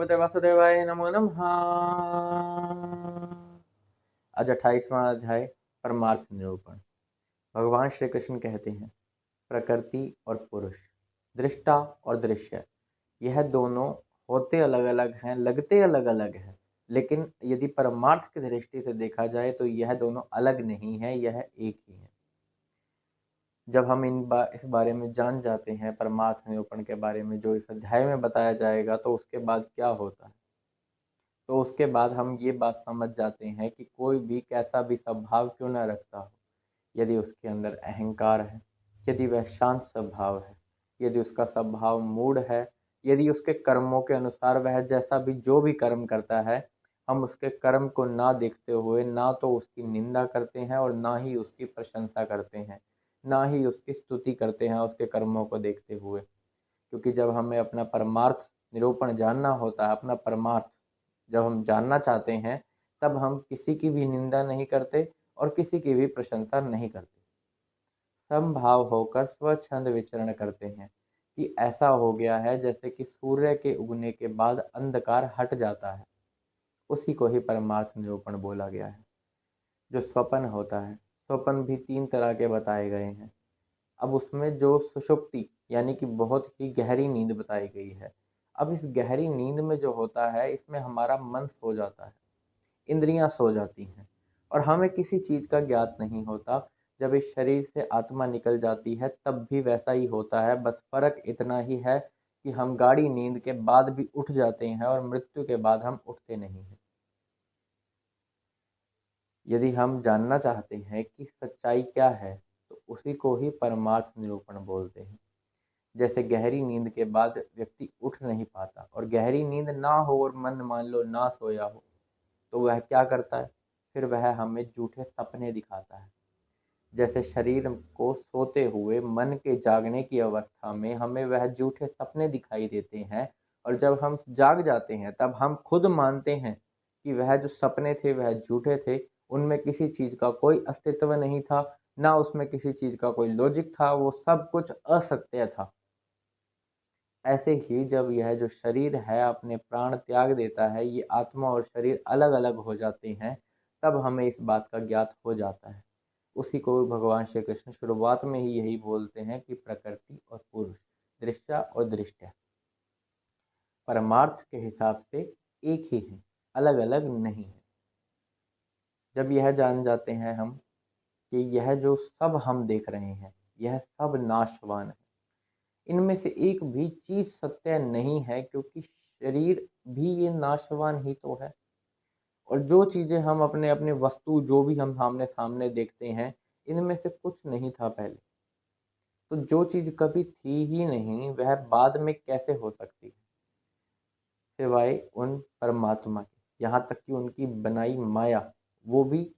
भगवते वासुदेवाय नमो नमः। आज 28वां अध्याय परमार्थ निरूपण। भगवान श्री कृष्ण कहते हैं, प्रकृति और पुरुष, दृष्टा और दृश्य, यह दोनों होते अलग अलग हैं, लगते अलग अलग हैं, लेकिन यदि परमार्थ की दृष्टि से देखा जाए तो यह दोनों अलग नहीं है, यह एक ही है। जब हम इस बारे में जान जाते हैं, परमार्थ निरूपण के बारे में जो इस अध्याय में बताया जाएगा, तो उसके बाद क्या होता है, तो उसके बाद हम ये बात समझ जाते हैं कि कोई भी कैसा भी स्वभाव क्यों न रखता हो, यदि उसके अंदर अहंकार है, यदि वह शांत स्वभाव है, यदि उसका स्वभाव मूढ़ है, यदि उसके कर्मों के अनुसार वह जैसा भी जो भी कर्म करता है, हम उसके कर्म को ना देखते हुए ना तो उसकी निंदा करते हैं और ना ही उसकी प्रशंसा करते हैं, ना ही उसकी स्तुति करते हैं उसके कर्मों को देखते हुए। क्योंकि जब हमें अपना परमार्थ निरूपण जानना होता है, अपना परमार्थ जब हम जानना चाहते हैं, तब हम किसी की भी निंदा नहीं करते और किसी की भी प्रशंसा नहीं करते। समभाव होकर स्वच्छंद विचरण करते हैं कि ऐसा हो गया है जैसे कि सूर्य के उगने के बाद अंधकार हट जाता है, उसी को ही परमार्थ निरूपण बोला गया है। जो स्वप्न होता है, स्वप्न भी 3 तरह के बताए गए हैं। अब उसमें जो सुषुप्ति यानी कि बहुत ही गहरी नींद बताई गई है। अब इस गहरी नींद में जो होता है, इसमें हमारा मन सो जाता है, इंद्रियां सो जाती हैं और हमें किसी चीज़ का ज्ञात नहीं होता। जब इस शरीर से आत्मा निकल जाती है तब भी वैसा ही होता है, बस फर्क इतना ही है कि हम गाढ़ी नींद के बाद भी उठ जाते हैं और मृत्यु के बाद हम उठते नहीं हैं। यदि हम जानना चाहते हैं कि सच्चाई क्या है, तो उसी को ही परमार्थ निरूपण बोलते हैं। जैसे गहरी नींद के बाद व्यक्ति उठ नहीं पाता और गहरी नींद ना हो और मन मान लो ना सोया हो, तो वह क्या करता है, फिर वह हमें झूठे सपने दिखाता है। जैसे शरीर को सोते हुए मन के जागने की अवस्था में हमें वह झूठे सपने दिखाई देते हैं, और जब हम जाग जाते हैं तब हम खुद मानते हैं कि वह जो सपने थे वह झूठे थे, उनमें किसी चीज़ का कोई अस्तित्व नहीं था, ना उसमें किसी चीज़ का कोई लॉजिक था, वो सब कुछ असत्य था। ऐसे ही जब यह जो शरीर है अपने प्राण त्याग देता है, ये आत्मा और शरीर अलग अलग हो जाते हैं, तब हमें इस बात का ज्ञात हो जाता है। उसी को भगवान श्री कृष्ण शुरुआत में ही यही बोलते हैं कि प्रकृति और पुरुष, दृश्य और दृष्टया, परमार्थ के हिसाब से एक ही है, अलग अलग नहीं है। जब यह जान जाते हैं हम कि यह जो सब हम देख रहे हैं, यह सब नाशवान है, इनमें से एक भी चीज सत्य नहीं है, क्योंकि शरीर भी ये नाशवान ही तो है। और जो चीजें हम अपने अपने वस्तु जो भी हम सामने सामने देखते हैं, इनमें से कुछ नहीं था पहले। तो जो चीज कभी थी ही नहीं, वह बाद में कैसे हो सकती है, सिवाय उन परमात्मा के। यहाँ तक कि उनकी बनाई माया, वो भी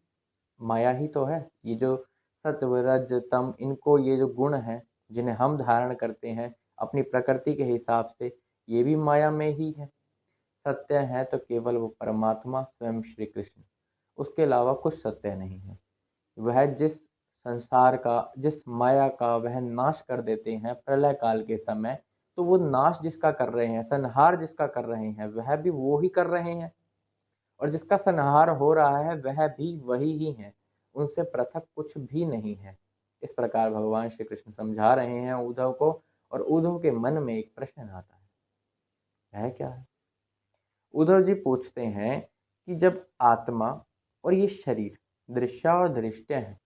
माया ही तो है। ये जो सत्व रज तम, इनको ये जो गुण हैं जिन्हें हम धारण करते हैं अपनी प्रकृति के हिसाब से, ये भी माया में ही है। सत्य है तो केवल वो परमात्मा स्वयं श्री कृष्ण, उसके अलावा कुछ सत्य नहीं है। वह जिस संसार का, जिस माया का वह नाश कर देते हैं प्रलय काल के समय, तो वो नाश जिसका कर रहे हैं, संहार जिसका कर रहे हैं, वह भी वो ही कर रहे हैं। और जिसका संहार हो रहा है वह भी वही ही है, उनसे पृथक कुछ भी नहीं है। इस प्रकार भगवान श्री कृष्ण समझा रहे हैं उद्धव को, और उद्धव के मन में एक प्रश्न आता है, वह क्या है। उद्धव जी पूछते हैं कि जब आत्मा और ये शरीर दृश्य और दृष्टि है,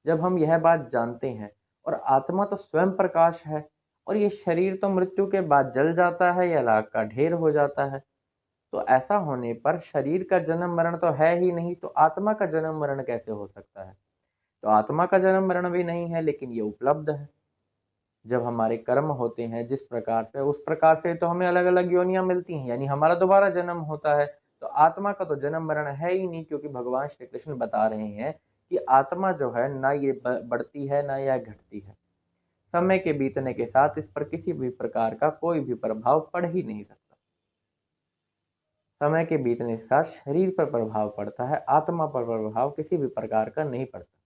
जब हम यह बात जानते हैं, और आत्मा तो स्वयं प्रकाश है, और ये शरीर तो मृत्यु के बाद जल जाता है या राख का ढेर हो जाता है, तो ऐसा होने पर शरीर का जन्म मरण तो है ही नहीं, तो आत्मा का जन्म मरण कैसे हो सकता है। तो आत्मा का जन्म मरण भी नहीं है, लेकिन ये उपलब्ध है। जब हमारे कर्म होते हैं जिस प्रकार से, उस प्रकार से तो हमें अलग अलग योनियां मिलती हैं, यानी हमारा दोबारा जन्म होता है। तो आत्मा का तो जन्म मरण है ही नहीं, क्योंकि भगवान श्री कृष्ण बता रहे हैं कि आत्मा जो है ना ये बढ़ती है ना यह घटती है। समय के बीतने के साथ इस पर किसी भी प्रकार का कोई भी प्रभाव पड़ ही नहीं सकता। समय के बीतने के साथ शरीर पर प्रभाव पड़ता है, आत्मा पर प्रभाव किसी भी प्रकार का नहीं पड़ता।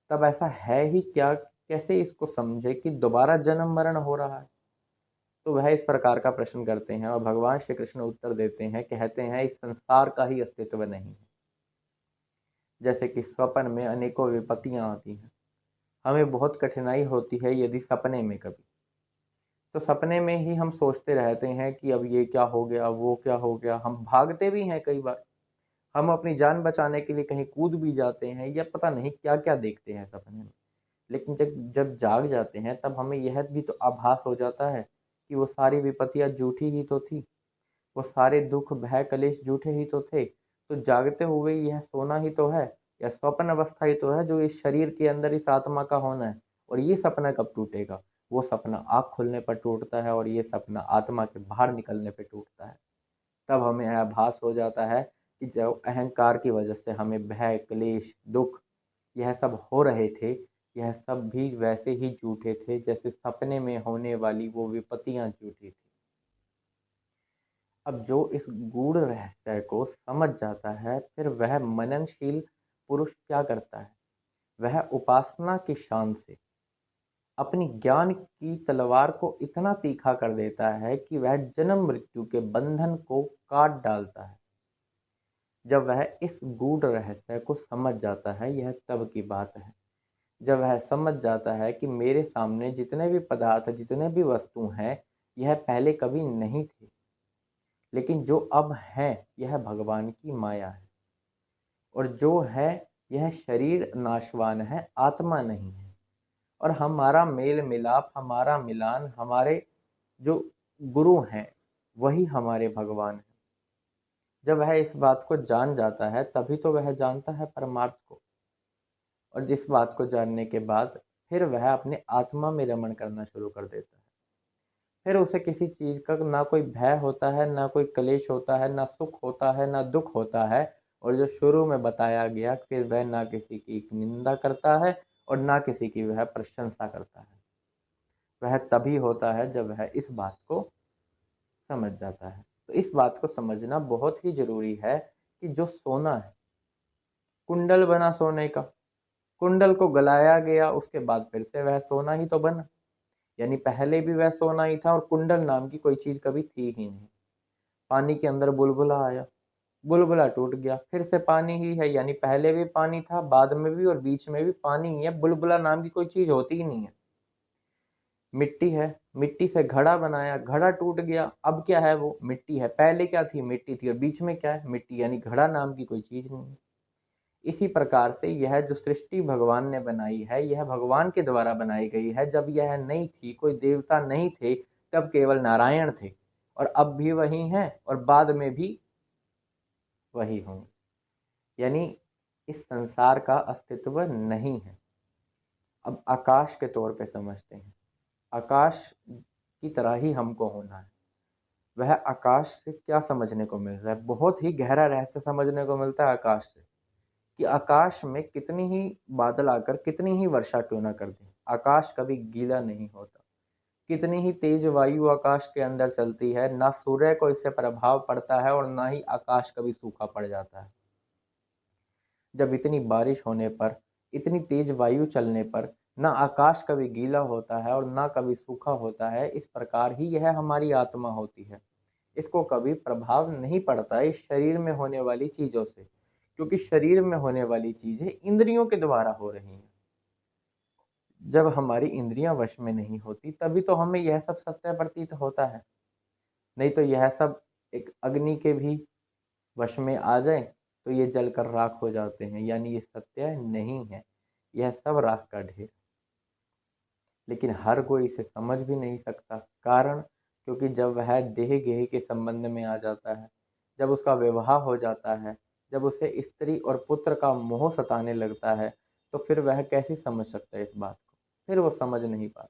तब ऐसा है ही क्या, कैसे इसको समझे कि दोबारा जन्म मरण हो रहा है। तो वह इस प्रकार का प्रश्न करते हैं और भगवान श्री कृष्ण उत्तर देते हैं, कहते हैं इस संसार का ही अस्तित्व नहीं है। जैसे कि स्वप्न में अनेकों विपत्तियां आती हैं, हमें बहुत कठिनाई होती है यदि सपने में कभी, तो सपने में ही हम सोचते रहते हैं कि अब ये क्या हो गया, वो क्या हो गया। हम भागते भी हैं कई बार, हम अपनी जान बचाने के लिए कहीं कूद भी जाते हैं या पता नहीं क्या-क्या देखते हैं सपने में। लेकिन जब जब जाग जाते हैं तब हमें यह भी तो आभास हो जाता है कि वो सारी विपत्तियाँ झूठी ही तो थी, वो सारे दुख, भय, क्लेश झूठे ही तो थे। तो जागते हुए यह सोना ही तो है, या स्वप्न अवस्था ही तो है जो इस शरीर के अंदर इस आत्मा का होना है। और ये सपना कब टूटेगा? वो सपना आँख खुलने पर टूटता है और ये सपना आत्मा के बाहर निकलने पे टूटता है। तब हमें आभास हो जाता है कि जो अहंकार की वजह से हमें भय, क्लेश, दुख यह सब हो रहे थे, यह सब भी वैसे ही झूठे थे जैसे सपने में होने वाली वो विपत्तियाँ झूठी थी। अब जो इस गूढ़ रहस्य को समझ जाता है, फिर वह मननशील पुरुष क्या करता है? वह उपासना की शान से अपनी ज्ञान की तलवार को इतना तीखा कर देता है कि वह जन्म मृत्यु के बंधन को काट डालता है। जब वह इस गूढ़ रहस्य को समझ जाता है, यह तब की बात है जब वह समझ जाता है कि मेरे सामने जितने भी पदार्थ, जितने भी वस्तु हैं, यह पहले कभी नहीं थे, लेकिन जो अब हैं, यह भगवान की माया है। और जो है, यह शरीर नाशवान है, आत्मा नहीं है। और हमारा मेल मिलाप, हमारा मिलान, हमारे जो गुरु हैं, वही हमारे भगवान हैं। जब वह इस बात को जान जाता है, तभी तो वह जानता है परमार्थ को। और जिस बात को जानने के बाद फिर वह अपने आत्मा में रमण करना शुरू कर देता है। फिर उसे किसी चीज़ का ना कोई भय होता है, ना कोई क्लेश होता है, ना सुख होता है, ना दुख होता है। और जो शुरू में बताया गया, फिर वह ना किसी की निंदा करता है और ना किसी की वह प्रशंसा करता है। वह तभी होता है जब वह इस बात को समझ जाता है। तो इस बात को समझना बहुत ही ज़रूरी है कि जो सोना है, कुंडल बना सोने का, कुंडल को गलाया गया, उसके बाद फिर से वह सोना ही तो बना। यानी पहले भी वह सोना ही था और कुंडल नाम की कोई चीज़ कभी थी ही नहीं। पानी के अंदर बुलबुला आया, बुलबुला टूट गया, फिर से पानी ही है। यानी पहले भी पानी था, बाद में भी और बीच में भी पानी ही है। बुलबुला नाम की कोई चीज़ होती ही नहीं है। मिट्टी है, मिट्टी से घड़ा बनाया, घड़ा टूट गया, अब क्या है? वो मिट्टी है। पहले क्या थी? मिट्टी थी और बीच में क्या है? मिट्टी। यानी घड़ा नाम की कोई चीज़ नहीं है। इसी प्रकार से यह जो सृष्टि भगवान ने बनाई है, यह भगवान के द्वारा बनाई गई है। जब यह नहीं थी, कोई देवता नहीं थे, तब केवल नारायण थे और अब भी वही हैं और बाद में भी वही होंगे। यानी इस संसार का अस्तित्व नहीं है। अब आकाश के तौर पे समझते हैं। आकाश की तरह ही हमको होना है। वह आकाश से क्या समझने को मिल रहा है? बहुत ही गहरा रहस्य समझने को मिलता है आकाश से। कि आकाश में कितनी ही बादल आकर कितनी ही वर्षा क्यों ना कर दें, आकाश कभी गीला नहीं होता। कितनी ही तेज वायु आकाश के अंदर चलती है, ना सूर्य को इससे प्रभाव पड़ता है और ना ही आकाश कभी सूखा पड़ जाता है। जब इतनी बारिश होने पर, इतनी तेज वायु चलने पर ना आकाश कभी गीला होता है और ना कभी सूखा होता है, इस प्रकार ही यह हमारी आत्मा होती है। इसको कभी प्रभाव नहीं पड़ता इस शरीर में होने वाली चीज़ों से, क्योंकि शरीर में होने वाली चीज़ें इंद्रियों के द्वारा हो रही हैं। जब हमारी इंद्रियां वश में नहीं होती, तभी तो हमें यह सब सत्य प्रतीत होता है। नहीं तो यह सब एक अग्नि के भी वश में आ जाए तो ये जलकर राख हो जाते हैं। यानी ये सत्य नहीं है, यह सब राख का ढेर। लेकिन हर कोई इसे समझ भी नहीं सकता। कारण, क्योंकि जब वह देह गेह के संबंध में आ जाता है, जब उसका विवाह हो जाता है, जब उसे स्त्री और पुत्र का मोह सताने लगता है, तो फिर वह कैसे समझ सकता है इस बात को? फिर वो समझ नहीं पाता।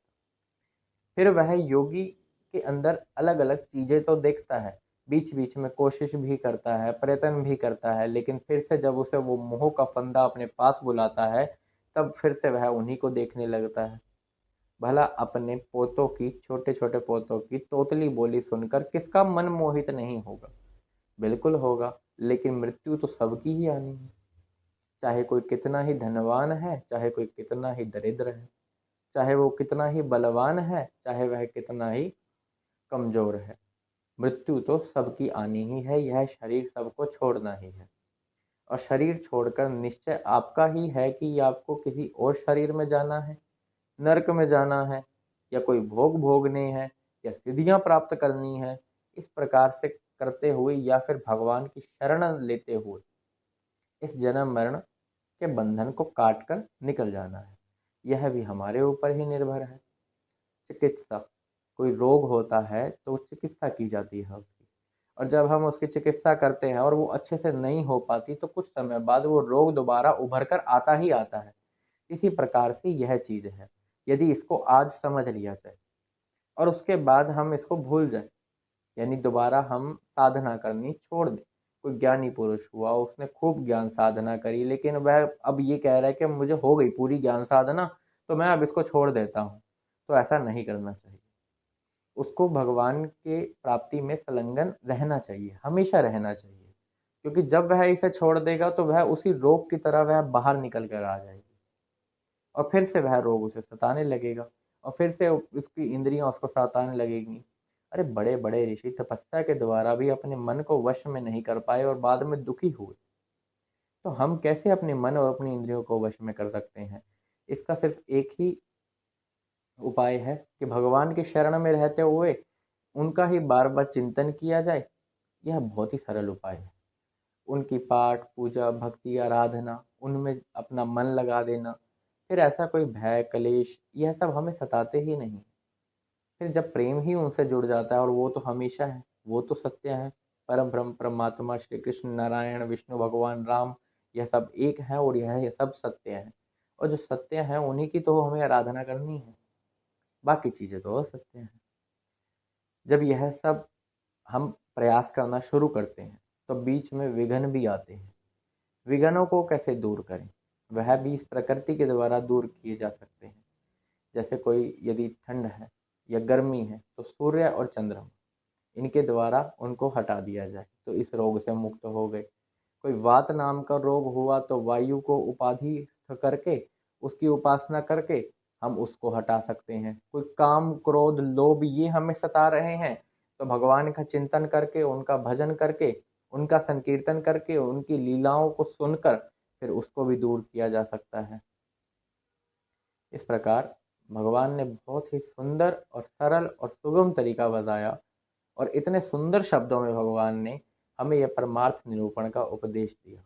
फिर वह योगी के अंदर अलग अलग चीज़ें तो देखता है, बीच बीच में कोशिश भी करता है, प्रयत्न भी करता है, लेकिन फिर से जब उसे वो मोह का फंदा अपने पास बुलाता है, तब फिर से वह उन्हीं को देखने लगता है। भला अपने पोतों की, छोटे छोटे पोतों की तोतली बोली सुनकर किसका मन मोहित नहीं होगा? बिल्कुल होगा। लेकिन मृत्यु तो सबकी ही आनी है, चाहे कोई कितना ही धनवान है, चाहे कोई कितना ही दरिद्र है, चाहे वो कितना ही बलवान है, चाहे वह कितना ही कमज़ोर है। मृत्यु तो सबकी आनी ही है, यह शरीर सबको छोड़ना ही है। और शरीर छोड़कर निश्चय आपका ही है कि आपको किसी और शरीर में जाना है, नर्क में जाना है, या कोई भोग भोगने हैं, या सिद्धियां प्राप्त करनी है। इस प्रकार से करते हुए या फिर भगवान की शरण लेते हुए इस जन्म मरण के बंधन को काट कर निकल जाना है। यह भी हमारे ऊपर ही निर्भर है। चिकित्सा, कोई रोग होता है तो चिकित्सा की जाती है उसकी, और जब हम उसकी चिकित्सा करते हैं और वो अच्छे से नहीं हो पाती तो कुछ समय बाद वो रोग दोबारा उभर कर आता ही आता है। इसी प्रकार से यह चीज़ है। यदि इसको आज समझ लिया जाए और उसके बाद हम इसको भूल जाएं, यानी दोबारा हम साधना करनी छोड़ दें। कोई ज्ञानी पुरुष हुआ, उसने खूब ज्ञान साधना करी, लेकिन वह अब ये कह रहा है कि मुझे हो गई पूरी ज्ञान साधना, तो मैं अब इसको छोड़ देता हूँ। तो ऐसा नहीं करना चाहिए। उसको भगवान के प्राप्ति में संलग्न रहना चाहिए, हमेशा रहना चाहिए। क्योंकि जब वह इसे छोड़ देगा तो वह उसी रोग की तरह वह बाहर निकल कर आ जाएगी, और फिर से वह रोग उसे सताने लगेगा, और फिर से उसकी इंद्रियां उसको सताने लगेंगी। अरे बड़े बड़े ऋषि तपस्या के द्वारा भी अपने मन को वश में नहीं कर पाए और बाद में दुखी हुए। तो हम कैसे अपने मन और अपनी इंद्रियों को वश में कर सकते हैं? इसका सिर्फ एक ही उपाय है कि भगवान की शरण में रहते हुए उनका ही बार बार चिंतन किया जाए। यह बहुत ही सरल उपाय है। उनकी पाठ पूजा भक्ति आराधना, उनमें अपना मन लगा देना, फिर ऐसा कोई भय क्लेश यह सब हमें सताते ही नहीं। फिर जब प्रेम ही उनसे जुड़ जाता है, और वो तो हमेशा है, वो तो सत्य है। परम ब्रह्म परमात्मा श्री कृष्ण नारायण विष्णु भगवान राम, यह सब एक है और यह सब सत्य है। और जो सत्य है उन्हीं की तो हमें आराधना करनी है, बाकी चीज़ें तो असत्य हैं। जब यह सब हम प्रयास करना शुरू करते हैं तो बीच में विघ्न भी आते हैं। विघ्नों को कैसे दूर करें? वह भी इस प्रकृति के द्वारा दूर किए जा सकते हैं। जैसे कोई यदि ठंड है या गर्मी है तो सूर्य और चंद्रमा, इनके द्वारा उनको हटा दिया जाए तो इस रोग से मुक्त हो गए। कोई वात नाम का रोग हुआ तो वायु को उपाधि करके, उसकी उपासना करके हम उसको हटा सकते हैं। कोई काम क्रोध लोभ ये हमें सता रहे हैं तो भगवान का चिंतन करके, उनका भजन करके, उनका संकीर्तन करके, उनकी लीलाओं को सुनकर फिर उसको भी दूर किया जा सकता है। इस प्रकार भगवान ने बहुत ही सुंदर और सरल और सुगम तरीका बताया, और इतने सुंदर शब्दों में भगवान ने हमें यह परमार्थ निरूपण का उपदेश दिया।